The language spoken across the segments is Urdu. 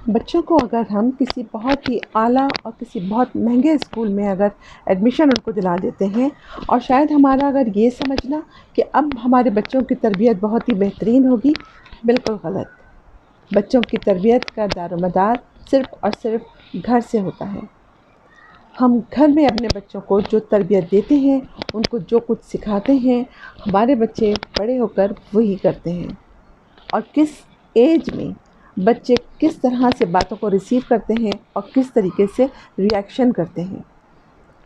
بچوں کو اگر ہم کسی بہت ہی اعلیٰ اور کسی بہت مہنگے اسکول میں اگر ایڈمیشن ان کو دلا دیتے ہیں، اور شاید ہمارا اگر یہ سمجھنا کہ اب ہمارے بچوں کی تربیت بہت ہی بہترین ہوگی، بالکل غلط۔ بچوں کی تربیت کا دار و مدار صرف اور صرف گھر سے ہوتا ہے۔ ہم گھر میں اپنے بچوں کو جو تربیت دیتے ہیں، ان کو جو کچھ سکھاتے ہیں، ہمارے بچے بڑے ہو کر وہی کرتے ہیں۔ اور کس ایج میں بچے کس طرح سے باتوں کو ریسیو کرتے ہیں اور کس طریقے سے ری ایکشن کرتے ہیں۔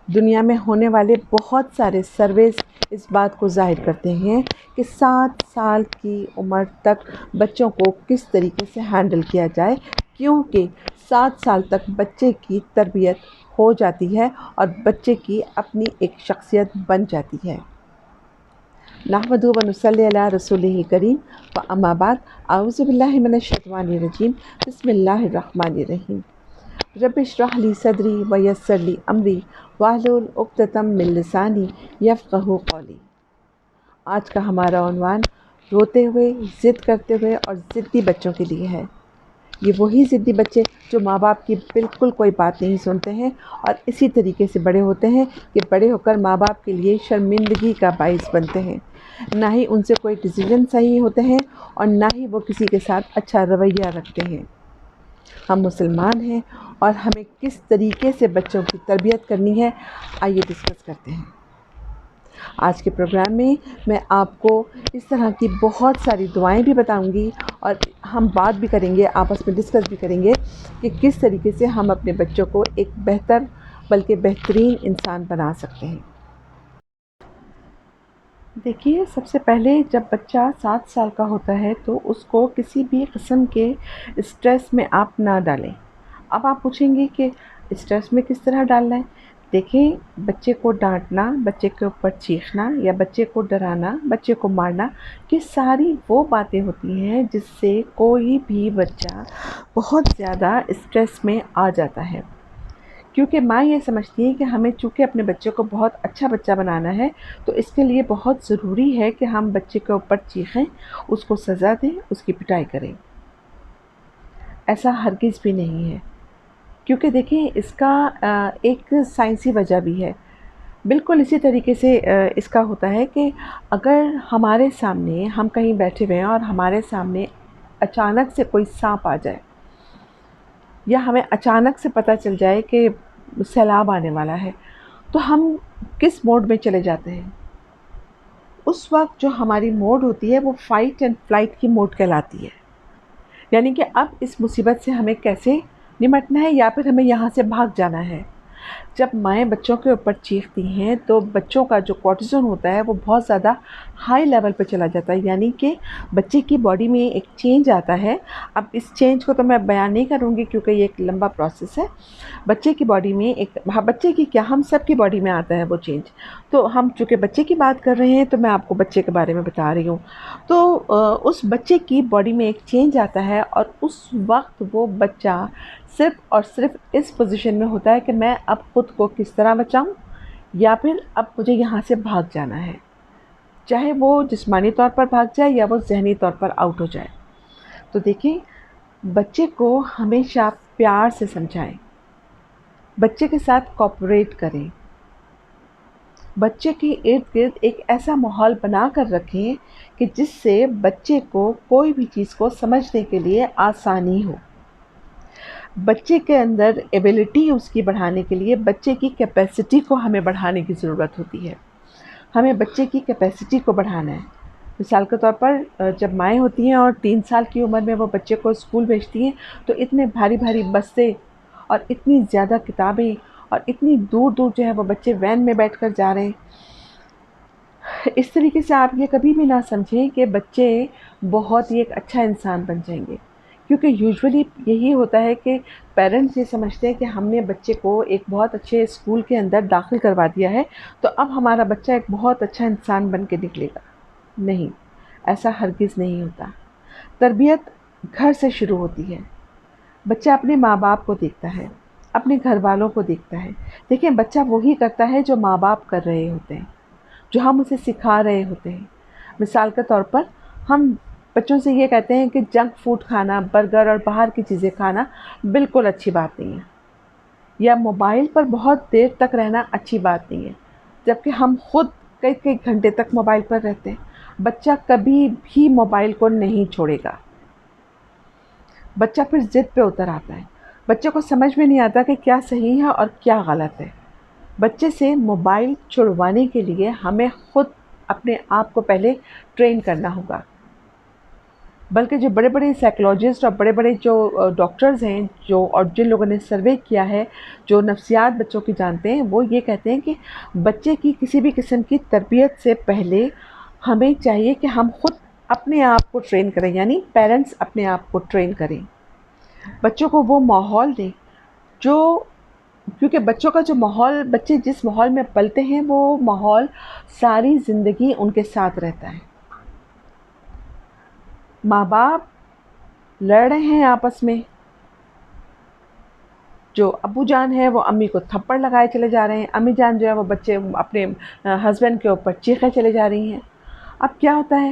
دنیا میں ہونے والے بہت سارے سرویز اس بات کو ظاہر کرتے ہیں کہ 7 سال کی عمر تک بچوں کو کس طریقے سے ہینڈل کیا جائے، کیونکہ 7 سال تک بچے کی تربیت ہو جاتی ہے اور بچے کی اپنی ایک شخصیت بن جاتی ہے۔ نحمدہ و نصلی علی رسولہ کریم و اما بعد، اعوذ باللہ من الشیطان الرجیم، بسم اللہ الرحمن الرحیم۔ رب اشرح لی صدری ویسر لی امری واحلل عقدۃ من لسانی یفقہوا قولی۔ آج کا ہمارا عنوان روتے ہوئے، ضد کرتے ہوئے اور ضدی بچوں کے لیے ہے۔ یہ وہی ضدی بچے جو ماں باپ کی بالکل کوئی بات نہیں سنتے ہیں اور اسی طریقے سے بڑے ہوتے ہیں کہ بڑے ہو کر ماں باپ کے لیے شرمندگی کا باعث بنتے ہیں۔ نہ ہی ان سے کوئی ڈیسیژن صحیح ہوتے ہیں اور نہ ہی وہ کسی کے ساتھ اچھا رویہ رکھتے ہیں۔ ہم مسلمان ہیں اور ہمیں کس طریقے سے بچوں کی تربیت کرنی ہے، آئیے ڈسکس کرتے ہیں۔ آج کے پروگرام میں آپ کو اس طرح کی بہت ساری دعائیں بھی بتاؤں گی اور ہم بات بھی کریں گے، آپس میں ڈسکس بھی کریں گے کہ کس طریقے سے ہم اپنے بچوں کو ایک بہتر بلکہ بہترین انسان بنا سکتے ہیں۔ دیکھیے، سب سے پہلے جب بچہ 7 سال کا ہوتا ہے تو اس کو کسی بھی قسم کے اسٹریس میں آپ نہ ڈالیں۔ اب آپ پوچھیں گے کہ اسٹریس میں کس طرح ڈالنا ہے؟ دیکھیں، بچے کو ڈانٹنا، بچے کے اوپر چیخنا یا بچے کو ڈرانا، بچے کو مارنا، یہ ساری وہ باتیں ہوتی ہیں جس سے کوئی بھی بچہ بہت زیادہ اسٹریس میں آ جاتا ہے۔ کیونکہ ماں یہ سمجھتی ہے کہ ہمیں چونکہ اپنے بچے کو بہت اچھا بچہ بنانا ہے، تو اس کے لیے بہت ضروری ہے کہ ہم بچے کے اوپر چیخیں، اس کو سزا دیں، اس کی پٹائی کریں۔ ایسا ہرگز بھی نہیں ہے، کیونکہ دیکھیں اس کا ایک سائنسی وجہ بھی ہے۔ بالکل اسی طریقے سے اس کا ہوتا ہے کہ اگر ہمارے سامنے ہم کہیں بیٹھے ہوئے ہیں اور ہمارے سامنے اچانک سے کوئی سانپ آ جائے یا ہمیں اچانک سے پتہ چل جائے کہ سیلاب آنے والا ہے، تو ہم کس موڈ میں چلے جاتے ہیں؟ اس وقت جو ہماری موڈ ہوتی ہے وہ فائٹ اینڈ فلائٹ کی موڈ کہلاتی ہے۔ یعنی کہ اب اس مصیبت سے ہمیں کیسے نمٹنا ہے یا پھر ہمیں یہاں سے بھاگ جانا ہے۔ جب مائیں بچوں کے اوپر چیختی ہیں تو بچوں کا جو کورٹیزول ہوتا ہے وہ بہت زیادہ ہائی لیول پہ چلا جاتا ہے، یعنی کہ بچے کی باڈی میں ایک چینج آتا ہے۔ اب اس چینج کو تو میں بیان نہیں کروں گی کیونکہ یہ ایک لمبا پروسیس ہے۔ بچے کی باڈی میں بچے کی کیا، ہم سب کی باڈی میں آتا ہے وہ چینج۔ تو ہم چونکہ بچے کی بات کر رہے ہیں تو میں آپ کو بچے کے بارے میں بتا رہی ہوں۔ تو اس بچے کی باڈی میں ایک چینج آتا ہے اور اس وقت وہ بچہ صرف اور صرف اس پوزیشن میں ہوتا ہے کہ میں اب خود کو کس طرح بچاؤں یا پھر اب مجھے یہاں سے بھاگ جانا ہے، چاہے وہ جسمانی طور پر بھاگ جائے یا وہ ذہنی طور پر آؤٹ ہو جائے۔ تو دیکھیں، بچے کو ہمیشہ پیار سے سمجھائیں، بچے کے ساتھ کوآپریٹ کریں، بچے کے ارد گرد ایک ایسا ماحول بنا کر رکھیں کہ جس سے بچے کو کوئی بھی چیز کو سمجھنے کے لیے آسانی ہو۔ بچے کے اندر ایبیلٹی اس کی بڑھانے کے لیے بچے کی کیپیسٹی کو ہمیں بڑھانے کی ضرورت ہوتی ہے۔ ہمیں بچے کی کیپیسٹی کو بڑھانا ہے۔ مثال کے طور پر جب مائیں ہوتی ہیں اور 3 سال کی عمر میں وہ بچے کو اسکول بھیجتی ہیں تو اتنے بھاری بھاری بستے اور اتنی زیادہ کتابیں اور اتنی دور دور جو ہے وہ بچے وین میں بیٹھ کر جا رہے ہیں۔ اس طریقے سے آپ یہ کبھی بھی نہ سمجھیں کہ بچے بہت ہی ایک اچھا انسان بن جائیں گے، کیونکہ یوزولی یہی ہوتا ہے کہ پیرنٹس یہ سمجھتے ہیں کہ ہم نے بچے کو ایک بہت اچھے اسکول کے اندر داخل کروا دیا ہے تو اب ہمارا بچہ ایک بہت اچھا انسان بن کے نکلے گا۔ نہیں، ایسا ہرگز نہیں ہوتا۔ تربیت گھر سے شروع ہوتی ہے۔ بچہ اپنے ماں باپ کو دیکھتا ہے، اپنے گھر والوں کو دیکھتا ہے۔ دیکھیں، بچہ وہی کرتا ہے جو ماں باپ کر رہے ہوتے ہیں، جو ہم اسے سکھا رہے ہوتے ہیں۔ مثال کے طور پر ہم بچوں سے یہ کہتے ہیں کہ جنک فوڈ کھانا، برگر اور باہر کی چیزیں کھانا بالکل اچھی بات نہیں ہے، یا موبائل پر بہت دیر تک رہنا اچھی بات نہیں ہے، جبکہ ہم خود کئی کئی گھنٹے تک موبائل پر رہتے ہیں۔ بچہ کبھی بھی موبائل کو نہیں چھوڑے گا، بچہ پھر ضد پہ اتر آتا ہے۔ بچے کو سمجھ میں نہیں آتا کہ کیا صحیح ہے اور کیا غلط ہے۔ بچے سے موبائل چھڑوانے کے لیے ہمیں خود اپنے آپ کو پہلے ٹرین کرنا ہوگا، بلکہ جو بڑے بڑے سائیکولوجسٹ اور بڑے بڑے جو ڈاکٹرز ہیں اور جن لوگوں نے سروے کیا ہے، جو نفسیات بچوں کی جانتے ہیں، وہ یہ کہتے ہیں کہ بچے کی کسی بھی قسم کی تربیت سے پہلے ہمیں چاہیے کہ ہم خود اپنے آپ کو ٹرین کریں، یعنی پیرنٹس اپنے آپ کو ٹرین کریں، بچوں کو وہ ماحول دیں جو، کیونکہ بچوں کا جو ماحول، بچے جس ماحول میں پلتے ہیں وہ ماحول ساری زندگی ان کے ساتھ رہتا ہے۔ ماں باپ لڑ رہے ہیں آپس میں، جو ابو جان ہے وہ امی کو تھپڑ لگائے چلے جا رہے ہیں، امی جان جو ہے وہ بچے اپنے ہسبینڈ کے اوپر چیخیں چلے جا رہی ہیں۔ اب کیا ہوتا ہے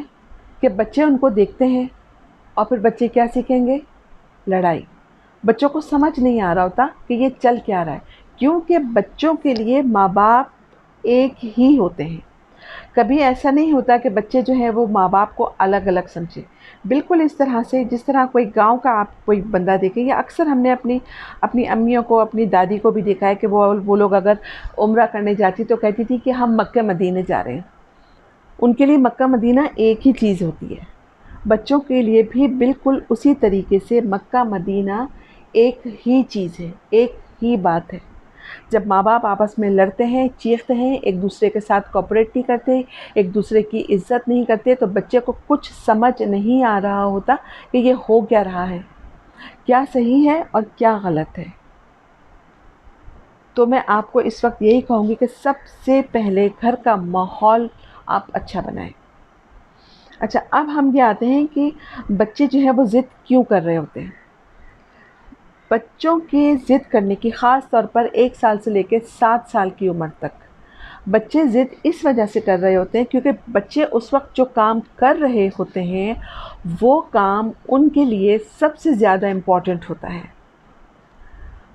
کہ بچے ان کو دیکھتے ہیں اور پھر بچے کیا سیکھیں گے؟ لڑائی۔ بچوں کو سمجھ نہیں آ رہا ہوتا کہ یہ چل کیا رہا ہے، کیونکہ بچوں کے لیے ماں باپ ایک ہی ہوتے ہیں۔ کبھی ایسا نہیں ہوتا کہ بچے جو ہیں وہ ماں باپ کو الگ الگ سمجھے، بالکل اس طرح سے جس طرح کوئی گاؤں کا آپ کوئی بندہ دیکھیں، یا اکثر ہم نے اپنی امیوں کو، اپنی دادی کو بھی دیکھا ہے کہ وہ لوگ اگر عمرہ کرنے جاتی تو کہتی تھی کہ ہم مکہ مدینے جا رہے ہیں۔ ان کے لیے مکہ مدینہ ایک ہی چیز ہوتی ہے۔ بچوں کے لیے بھی بالکل اسی طریقے سے مکہ مدینہ ایک ہی چیز ہے، ایک ہی بات ہے۔ جب ماں باپ آپس میں لڑتے ہیں، چیختے ہیں، ایک دوسرے کے ساتھ کوآپریٹ نہیں کرتے، ایک دوسرے کی عزت نہیں کرتے، تو بچے کو کچھ سمجھ نہیں آ رہا ہوتا کہ یہ ہو کیا رہا ہے، کیا صحیح ہے اور کیا غلط ہے۔ تو میں آپ کو اس وقت یہی کہوں گی کہ سب سے پہلے گھر کا ماحول آپ اچھا بنائیں۔ اچھا، اب ہم یہ آتے ہیں کہ بچے جو ہے وہ ضد کیوں کر رہے ہوتے ہیں۔ بچوں کے ضد کرنے کی، خاص طور پر 1 سال سے لے کے 7 سال کی عمر تک، بچے ضد اس وجہ سے کر رہے ہوتے ہیں کیونکہ بچے اس وقت جو کام کر رہے ہوتے ہیں وہ کام ان کے لیے سب سے زیادہ امپورٹنٹ ہوتا ہے۔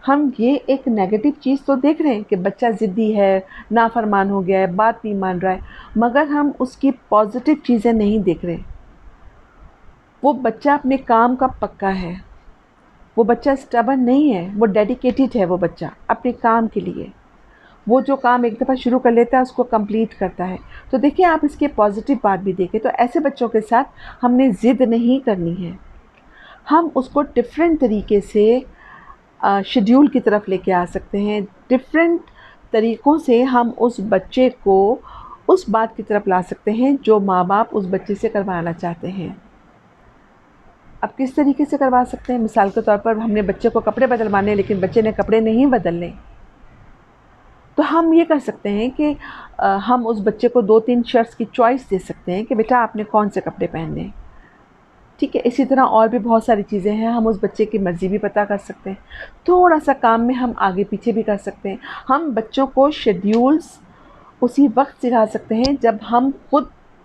ہم یہ ایک نیگیٹو چیز تو دیکھ رہے ہیں کہ بچہ ضدی ہے، نافرمان ہو گیا ہے، بات نہیں مان رہا ہے، مگر ہم اس کی پازیٹیو چیزیں نہیں دیکھ رہے۔ وہ بچہ اپنے کام کا پکا ہے، وہ بچہ اسٹبن نہیں ہے، وہ ڈیڈیکیٹڈ ہے، وہ بچہ اپنے کام کے لیے، وہ جو کام ایک دفعہ شروع کر لیتا ہے اس کو کمپلیٹ کرتا ہے۔ تو دیکھیں، آپ اس کی پازیٹیو بات بھی دیکھیں، تو ایسے بچوں کے ساتھ ہم نے ضد نہیں کرنی ہے، ہم اس کو ڈفرینٹ طریقے سے شیڈیول کی طرف لے کے آ سکتے ہیں، ڈفرینٹ طریقوں سے ہم اس بچے کو اس بات کی طرف لا سکتے ہیں جو ماں باپ اس بچے سے کروانا چاہتے ہیں۔ اب کس طریقے سے کروا سکتے ہیں؟ مثال کے طور پر ہم نے بچے کو کپڑے بدلوانے، لیکن بچے نے کپڑے نہیں بدلنے، تو ہم یہ کر سکتے ہیں کہ ہم اس بچے کو 2-3 شرٹس کی چوائس دے سکتے ہیں کہ بیٹا آپ نے کون سے کپڑے پہننے ہیں، ٹھیک ہے۔ اسی طرح اور بھی بہت ساری چیزیں ہیں، ہم اس بچے کی مرضی بھی پتہ کر سکتے ہیں، تھوڑا سا کام میں ہم آگے پیچھے بھی کر سکتے ہیں۔ ہم بچوں کو شیڈیولز اسی وقت سکھا سکتے ہیں جب ہم خود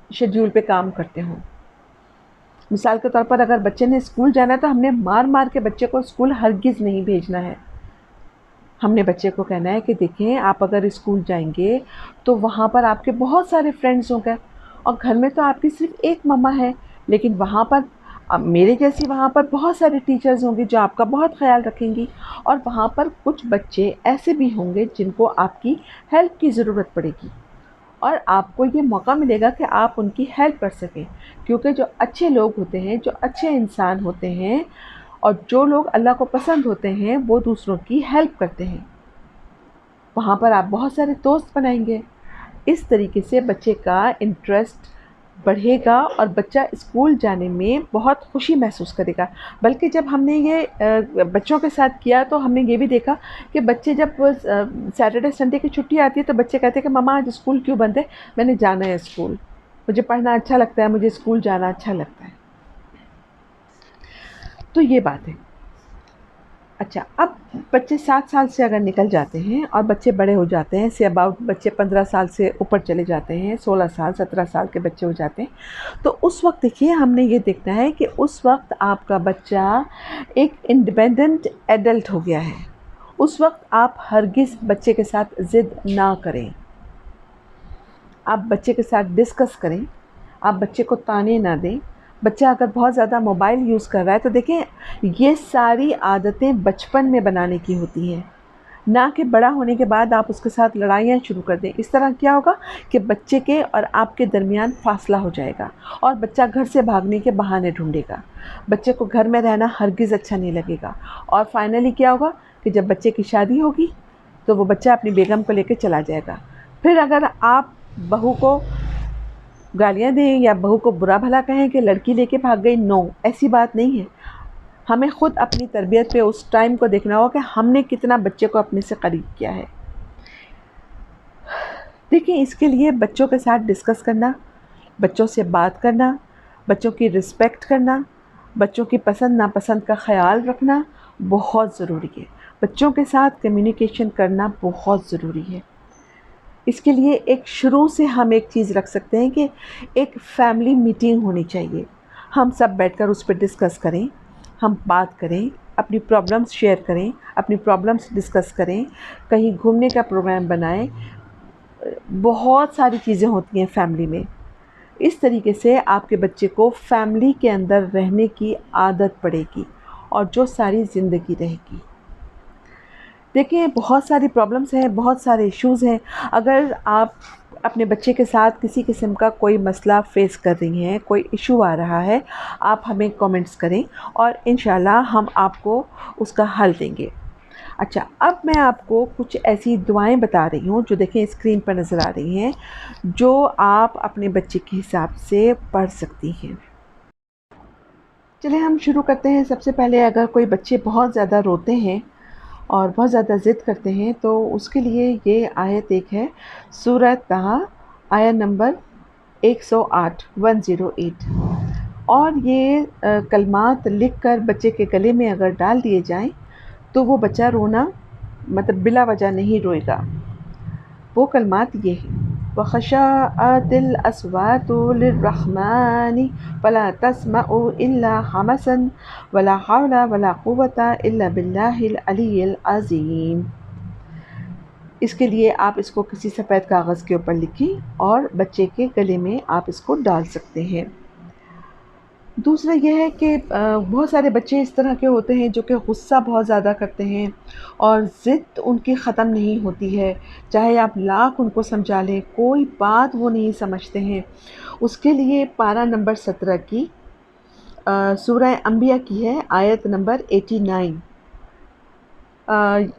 شیڈیول پہ کام کرتے ہوں۔ مثال کے طور پر اگر بچے نے اسکول جانا ہے تو ہم نے مار مار کے بچے کو اسکول ہرگز نہیں بھیجنا ہے۔ ہم نے بچے کو کہنا ہے کہ دیکھیں، آپ اگر اسکول جائیں گے تو وہاں پر آپ کے بہت سارے فرینڈز ہوں گے، اور گھر میں تو آپ کی صرف ایک مما ہے، لیکن وہاں پر میرے جیسی وہاں پر بہت سارے ٹیچرز ہوں گے جو آپ کا بہت خیال رکھیں گی، اور وہاں پر کچھ بچے ایسے بھی ہوں گے جن کو آپ کی ہیلپ کی ضرورت پڑے گی، اور آپ کو یہ موقع ملے گا کہ آپ ان کی ہیلپ کر سکیں، کیونکہ جو اچھے لوگ ہوتے ہیں، جو اچھے انسان ہوتے ہیں، اور جو لوگ اللہ کو پسند ہوتے ہیں، وہ دوسروں کی ہیلپ کرتے ہیں۔ وہاں پر آپ بہت سارے دوست بنائیں گے، اس طریقے سے بچے کا انٹرسٹ بڑھے گا اور بچہ اسکول جانے میں بہت خوشی محسوس کرے گا۔ بلکہ جب ہم نے یہ بچوں کے ساتھ کیا تو ہم نے یہ بھی دیکھا کہ بچے جب سیٹرڈے سنڈے کی چھٹی آتی ہے تو بچے کہتے ہیں کہ مما آج اسکول کیوں بند ہے، میں نے جانا ہے اسکول، مجھے پڑھنا اچھا لگتا ہے، مجھے اسکول جانا اچھا لگتا ہے۔ تو یہ بات ہے۔ اچھا، اب بچے 7 سال سے اگر نکل جاتے ہیں اور بچے بڑے ہو جاتے ہیں، سے اباؤٹ بچے 15 سال سے اوپر چلے جاتے ہیں، 16 سال 17 سال کے بچے ہو جاتے ہیں، تو اس وقت دیکھیے ہم نے یہ دیکھنا ہے کہ اس وقت آپ کا بچہ ایک انڈیپینڈنٹ ایڈلٹ ہو گیا ہے. اس وقت آپ ہرگز بچے کے ساتھ ضد نہ کریں. آپ بچے کے ساتھ ڈسکس کریں، آپ بچے کو تانے نہ دیں. بچہ اگر بہت زیادہ موبائل یوز کر رہا ہے تو دیکھیں یہ ساری عادتیں بچپن میں بنانے کی ہوتی ہیں، نہ کہ بڑا ہونے کے بعد آپ اس کے ساتھ لڑائیاں شروع کر دیں. اس طرح کیا ہوگا کہ بچے کے اور آپ کے درمیان فاصلہ ہو جائے گا اور بچہ گھر سے بھاگنے کے بہانے ڈھونڈے گا. بچے کو گھر میں رہنا ہرگز اچھا نہیں لگے گا. اور فائنلی کیا ہوگا کہ جب بچے کی شادی ہوگی تو وہ بچہ اپنی بیگم کو لے کے چلا جائے گا. پھر اگر آپ بہو کو گالیاں دیں یا بہو کو برا بھلا کہیں کہ لڑکی لے کے بھاگ گئی، نو، ایسی بات نہیں ہے. ہمیں خود اپنی تربیت پہ اس ٹائم کو دیکھنا ہوگا کہ ہم نے کتنا بچے کو اپنے سے قریب کیا ہے. دیکھیں اس کے لیے بچوں کے ساتھ ڈسکس کرنا، بچوں سے بات کرنا، بچوں کی رسپیکٹ کرنا، بچوں کی پسند ناپسند کا خیال رکھنا بہت ضروری ہے. بچوں کے ساتھ کمیونیکیشن کرنا بہت ضروری ہے. اس کے لیے ایک شروع سے ہم ایک چیز رکھ سکتے ہیں کہ ایک فیملی میٹنگ ہونی چاہیے. ہم سب بیٹھ کر اس پہ ڈسکس کریں، ہم بات کریں، اپنی پرابلمس شیئر کریں، اپنی پرابلمس ڈسکس کریں، کہیں گھومنے کا پروگرام بنائیں. بہت ساری چیزیں ہوتی ہیں فیملی میں. اس طریقے سے آپ کے بچے کو فیملی کے اندر رہنے کی عادت پڑے گی اور جو ساری زندگی رہے گی. دیکھیں بہت ساری پرابلمس ہیں، بہت سارے ایشوز ہیں. اگر آپ اپنے بچے کے ساتھ کسی قسم کا کوئی مسئلہ فیس کر رہی ہیں، کوئی ایشو آ رہا ہے، آپ ہمیں کامنٹس کریں اور انشاءاللہ ہم آپ کو اس کا حل دیں گے. اچھا، اب میں آپ کو کچھ ایسی دعائیں بتا رہی ہوں جو دیکھیں اسکرین پر نظر آ رہی ہیں، جو آپ اپنے بچے کے حساب سے پڑھ سکتی ہیں. چلیں ہم شروع کرتے ہیں. سب سے پہلے اگر کوئی بچے بہت زیادہ روتے ہیں اور بہت زیادہ ضد کرتے ہیں تو اس کے لیے یہ آیت ایک ہے، سورہ طہ آیت نمبر 108 108. اور یہ کلمات لکھ کر بچے کے گلے میں اگر ڈال دیے جائیں تو وہ بچہ رونا مطلب بلا وجہ نہیں روئے گا. وہ کلمات یہ ہیں، وَخَشَعَتِ الْأَصْوَاتُ لِلرَّحْمَنِ فَلَا تَسْمَعُ إِلَّا حَمَسًا وَلَا حَوْلَ وَلَا قُوَّةَ إِلَّا بِاللَّهِ الْعَلِيِّ الْعَظِيمِ. اس کے لیے آپ اس کو کسی سفید کاغذ کے اوپر لکھیں اور بچے کے گلے میں آپ اس کو ڈال سکتے ہیں. دوسرا یہ ہے کہ بہت سارے بچے اس طرح کے ہوتے ہیں جو کہ غصہ بہت زیادہ کرتے ہیں اور ضد ان کی ختم نہیں ہوتی ہے. چاہے آپ لاکھ ان کو سمجھا لیں، کوئی بات وہ نہیں سمجھتے ہیں. اس کے لیے پارہ نمبر 17 کی سورہ انبیاء کی ہے، آیت نمبر 89.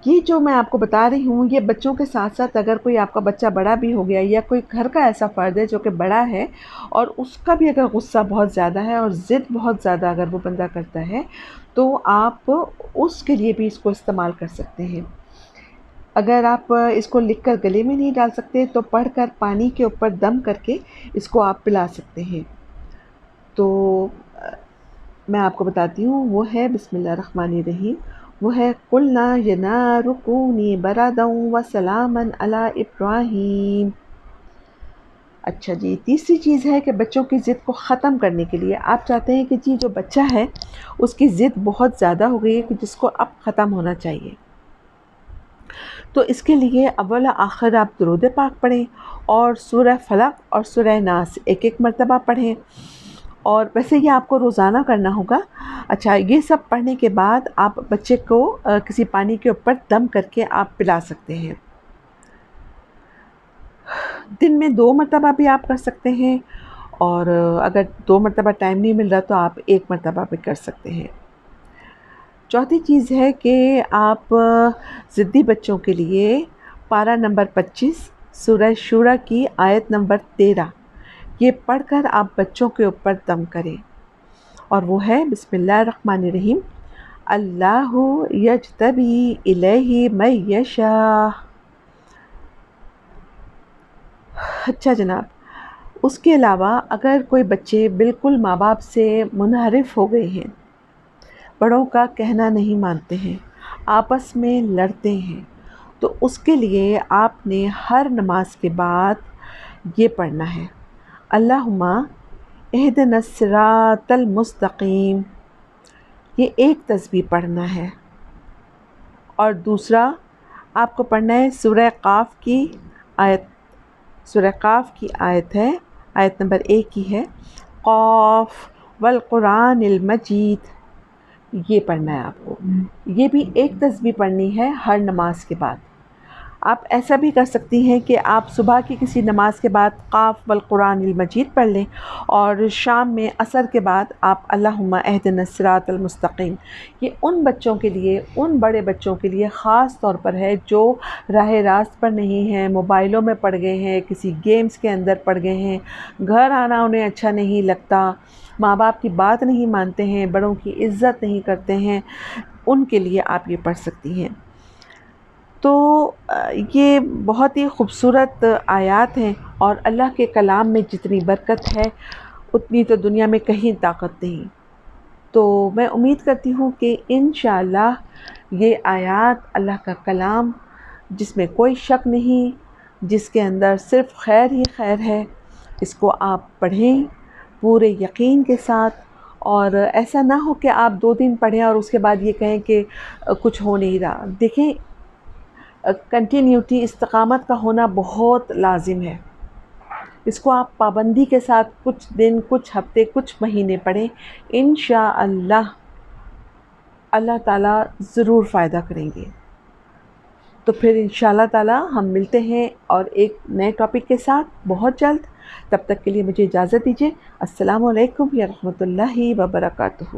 یہ جو میں آپ کو بتا رہی ہوں یہ بچوں کے ساتھ ساتھ اگر کوئی آپ کا بچہ بڑا بھی ہو گیا یا کوئی گھر کا ایسا فرد ہے جو کہ بڑا ہے اور اس کا بھی اگر غصہ بہت زیادہ ہے اور ضد بہت زیادہ اگر وہ بندہ کرتا ہے تو آپ اس کے لیے بھی اس کو استعمال کر سکتے ہیں. اگر آپ اس کو لکھ کر گلے میں نہیں ڈال سکتے تو پڑھ کر پانی کے اوپر دم کر کے اس کو آپ پلا سکتے ہیں. تو میں آپ کو بتاتی ہوں، وہ ہے بسم اللہ الرحمن الرحیم، وہ ہے قُلْنَا يَا نَارُ كُونِي بَرْدًا وَسَلَامًا عَلَىٰ إِبْرَاهِيمَ. اچھا جی، تیسری چیز ہے کہ بچوں کی ضد کو ختم کرنے کے لیے آپ چاہتے ہیں کہ جی جو بچہ ہے اس کی ضد بہت زیادہ ہو گئی ہے کہ جس کو اب ختم ہونا چاہیے. تو اس کے لیے اول آخر آپ درود پاک پڑھیں اور سورہ فلق اور سورہ ناس ایک ایک مرتبہ پڑھیں. اور ویسے یہ آپ کو روزانہ کرنا ہوگا. اچھا، یہ سب پڑھنے کے بعد آپ بچے کو کسی پانی کے اوپر دم کر کے آپ پلا سکتے ہیں. دن میں 2 مرتبہ بھی آپ کر سکتے ہیں اور اگر 2 مرتبہ ٹائم نہیں مل رہا تو آپ 1 مرتبہ بھی کر سکتے ہیں. چوتھی چیز ہے کہ آپ ضدی بچوں کے لیے پارہ نمبر 25 سورہ شورى کی آیت نمبر 13 یہ پڑھ کر آپ بچوں کے اوپر دم کریں اور وہ ہے بسم اللہ الرحمن الرحیم، اللہ یجتبی الیہ من یشاء. اچھا جناب، اس کے علاوہ اگر کوئی بچے بالکل ماں باپ سے منحرف ہو گئے ہیں، بڑوں کا کہنا نہیں مانتے ہیں، آپس میں لڑتے ہیں، تو اس کے لیے آپ نے ہر نماز کے بعد یہ پڑھنا ہے، اللہم اہدنا الصراط المستقیم، یہ ایک تسبیح پڑھنا ہے۔ اور دوسرا آپ کو پڑھنا ہے سورہ قاف کی آیت، سورہ قاف کی آیت ہے، آیت نمبر 1 کی ہے، قاف والقرآن المجید، یہ پڑھنا ہے آپ کو۔ یہ بھی ایک تسبیح پڑھنی ہے ہر نماز کے بعد۔ آپ ایسا بھی کر سکتی ہیں کہ آپ صبح کی کسی نماز کے بعد قاف والقرآن المجید پڑھ لیں، اور شام میں عصر کے بعد آپ اللہم اہدنا الصراط المستقیم۔ یہ ان بچوں کے لیے، ان بڑے بچوں کے لیے خاص طور پر ہے جو راہ راست پر نہیں ہیں، موبائلوں میں پڑ گئے ہیں، کسی گیمز کے اندر پڑ گئے ہیں، گھر آنا انہیں اچھا نہیں لگتا، ماں باپ کی بات نہیں مانتے ہیں، بڑوں کی عزت نہیں کرتے ہیں، ان کے لیے آپ یہ پڑھ سکتی ہیں۔ تو یہ بہت ہی خوبصورت آیات ہیں، اور اللہ کے کلام میں جتنی برکت ہے اتنی تو دنیا میں کہیں طاقت نہیں۔ تو میں امید کرتی ہوں کہ انشاءاللہ یہ آیات اللہ کا کلام، جس میں کوئی شک نہیں، جس کے اندر صرف خیر ہی خیر ہے، اس کو آپ پڑھیں پورے یقین کے ساتھ، اور ایسا نہ ہو کہ آپ 2 دن پڑھیں اور اس کے بعد یہ کہیں کہ کچھ ہو نہیں رہا۔ دیکھیں، کنٹینیوٹی، استقامت کا ہونا بہت لازم ہے۔ اس کو آپ پابندی کے ساتھ کچھ دن، کچھ ہفتے، کچھ مہینے پڑھیں، انشاءاللہ اللہ تعالیٰ ضرور فائدہ کریں گے۔ تو پھر انشاءاللہ تعالیٰ ہم ملتے ہیں اور ایک نئے ٹاپک کے ساتھ بہت جلد۔ تب تک کے لیے مجھے اجازت دیجیے۔ السلام علیکم ورحمۃ اللہ وبرکاتہ۔